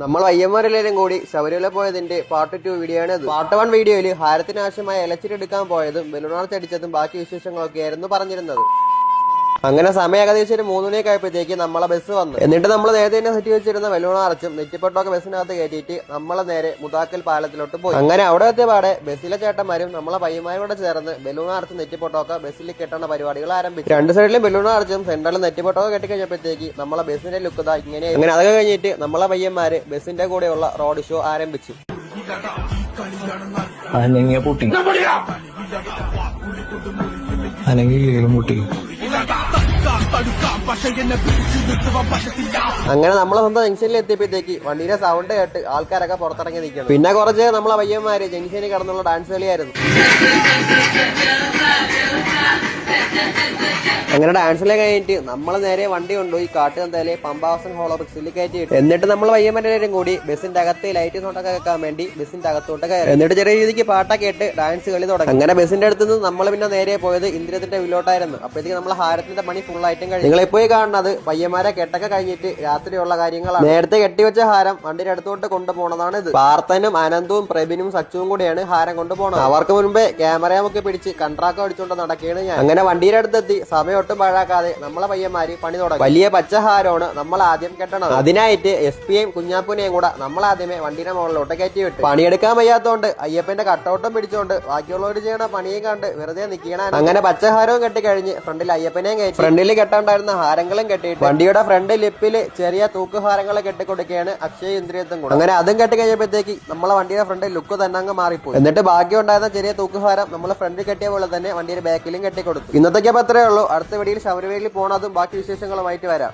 നമ്മൾ അയ്യന്മാരെല്ലാവരും കൂടി ശബരിമല പോയതിന്റെ പാർട്ട് 2 വീഡിയോ ആണ്. പാർട്ട് 1 വീഡിയോയിൽ ഹാരത്തിന് ആവശ്യമായ ഇലച്ചിരി എടുക്കാൻ പോയതും ബലൂണാർച്ച് അടിച്ചതും ബാക്കി വിശേഷങ്ങളൊക്കെ ആയിരുന്നു പറഞ്ഞിരുന്നത്. അങ്ങനെ സമയം ഏകദേശം ഒരു 3 മണിയൊക്കെ ആയപ്പോഴത്തേക്ക് നമ്മളെ ബസ് വന്നു. എന്നിട്ട് നമ്മൾ നേരത്തെ തന്നെ സെറ്റ് വെച്ചിരുന്ന ബലൂണാർച്ചും നെറ്റിപ്പട്ടൊക്കെ ബസ്സിനകത്ത് കയറ്റിയിട്ട് നമ്മളെ നേരെ മുതാക്കൽ പാലത്തിലോട്ട് പോയി. അങ്ങനെ അവിടെ എത്തിയ പാടെ ബസ്സിലെ ചേട്ടന്മാരും നമ്മളെ പയ്യന്മാരോട് ചേർന്ന് ബലൂണാർച്ചും നെറ്റിപ്പൊട്ടൊക്കെ ബസ്സിൽ കെട്ടുന്ന പരിപാടികൾ ആരംഭിച്ചു. രണ്ട് സൈഡിലും ബലൂണാർച്ചും സെന്ററിൽ നെറ്റിപ്പൊട്ടൊക്കെ കെട്ടിക്കഴിഞ്ഞപ്പോഴത്തേക്ക് നമ്മളെ ബസ്സിന്റെ ലുക്ക് ഇതാ ഇങ്ങനെ. അങ്ങനെ അതൊക്കെ കഴിഞ്ഞിട്ട് നമ്മളെ പയ്യന്മാര് ബസ്സിന്റെ കൂടെയുള്ള റോഡ് ഷോ ആരംഭിച്ചു. അങ്ങനെ നമ്മളെ സ്വന്തം ജംഗ്ഷനിൽ എത്തിയപ്പോഴത്തേക്ക് വണ്ടിയുടെ സൗണ്ട് കേട്ട് ആൾക്കാരൊക്കെ പുറത്തിറങ്ങി നിൽക്കണം. പിന്നെ കുറച്ച് നമ്മളെ പയ്യന്മാര് ജംഗ്ഷനിൽ കടന്നുള്ള ഡാൻസ് കളിയായിരുന്നു. അങ്ങനെ ഡാൻസിലെ കഴിഞ്ഞിട്ട് നമ്മൾ നേരെ വണ്ടി കൊണ്ടുപോയി കാട്ടുകന്തയിലെ പമ്പാവസൻ ഹോളോബ്രിക്സിൽ കയറ്റിയിട്ട് എന്നിട്ട് നമ്മൾ പയ്യന്മാരെല്ലാവരും കൂടി ബസ്സിന്റെ അകത്ത് ലൈറ്റ് സൗണ്ടൊക്കെ കേൾക്കാൻ വേണ്ടി ബസ്സിന്റെ അകത്തോട്ട് കയറി. എന്നിട്ട് ചെറിയ രീതിക്ക് പാട്ടൊക്കെ ഇട്ട് ഡാൻസ് കളി തുടങ്ങി. അങ്ങനെ ബസ്സിന്റെ അടുത്ത് നിന്ന് നമ്മൾ പിന്നെ നേരെ പോയത് ഇന്ദ്രത്തിന്റെ വില്ലോട്ടായിരുന്നു. അപ്പോഴത്തേക്ക് നമ്മൾ ഹാരത്തിന്റെ പണി ഫുൾ ആയിട്ടും കഴിഞ്ഞു. നിങ്ങളിപ്പോയി കാണുന്നത് പയ്യന്മാരെ കെട്ടൊക്കെ കഴിഞ്ഞിട്ട് രാത്രിയുള്ള കാര്യങ്ങളാണ്. നേരത്തെ കെട്ടിവെച്ച ഹാരം വണ്ടിയുടെ അടുത്തോട്ട് കൊണ്ടുപോകണതാണ് ഇത്. പാർത്തനും അനന്തവും പ്രബിനും സച്ചുവും കൂടിയാണ് ഹാരം കൊണ്ടുപോകണത്. അവർക്ക് മുൻപേ ക്യാമറയൊക്കെ പിടിച്ച് കൺട്രാക്ട് അടിച്ചുകൊണ്ട് നടക്കുകയാണ് ഞാൻ. അങ്ങനെ വണ്ടിയുടെ അടുത്തെത്തി സമയം ഒട്ടും പാഴാക്കാതെ നമ്മളെ പയ്യന്മാര് പണി തുടങ്ങി. വലിയ പച്ചഹാരമാണ് നമ്മൾ ആദ്യം കെട്ടണം. അതിനായിട്ട് SP-യും കുഞ്ഞാപ്പൂനെയും കൂടെ നമ്മൾ ആദ്യമേ വണ്ടിയുടെ മുകളിലോട്ട് കയറ്റി വിട്ടു. പണിയെടുക്കാൻ വയ്യാത്തോണ്ട് അയ്യപ്പന്റെ കട്ടൗട്ടും പിടിച്ചോണ്ട് ബാക്കിയുള്ളവർ ചെയ്യണ പണിയും കണ്ട് വെറുതെ നിൽക്കണം. അങ്ങനെ പച്ചഹാരവും കെട്ടിക്കഴിഞ്ഞ് ഫ്രണ്ടിൽ അയ്യപ്പനെയും കയറ്റി ഫ്രണ്ടിൽ കെട്ടാണ്ടായിരുന്ന ഹാരങ്ങളും കെട്ടിയിട്ട് വണ്ടിയുടെ ഫ്രണ്ട് ലിപ്പില് ചെറിയ തൂക്കുഹാരങ്ങളെ കെട്ടിക്കൊടുക്കുകയാണ് അക്ഷയ് ഇന്ദ്രിയത്തും കൂടെ. അങ്ങനെ അതും കെട്ടി കഴിഞ്ഞപ്പോഴത്തേക്ക് നമ്മളെ വണ്ടിയുടെ ഫ്രണ്ട് ലുക്ക് തന്നെ അങ്ങ് മാറിപ്പോയി. എന്നിട്ട് ബാക്കി ഉണ്ടായിരുന്ന ചെറിയ തൂക്കുഹാരം നമ്മൾ ഫ്രണ്ടിൽ കെട്ടിയ പോലെ തന്നെ വണ്ടിയുടെ ബാക്കിലും കെട്ടിക്കൊടുത്തു. ഇന്നത്തേക്ക് അപ്പൊ അത്രേ ഉള്ളൂ. അടുത്ത വീഡിയോയിൽ ശബരിമലയിൽ പോണതും ബാക്കി വിശേഷങ്ങളുമായിട്ട് വരാം.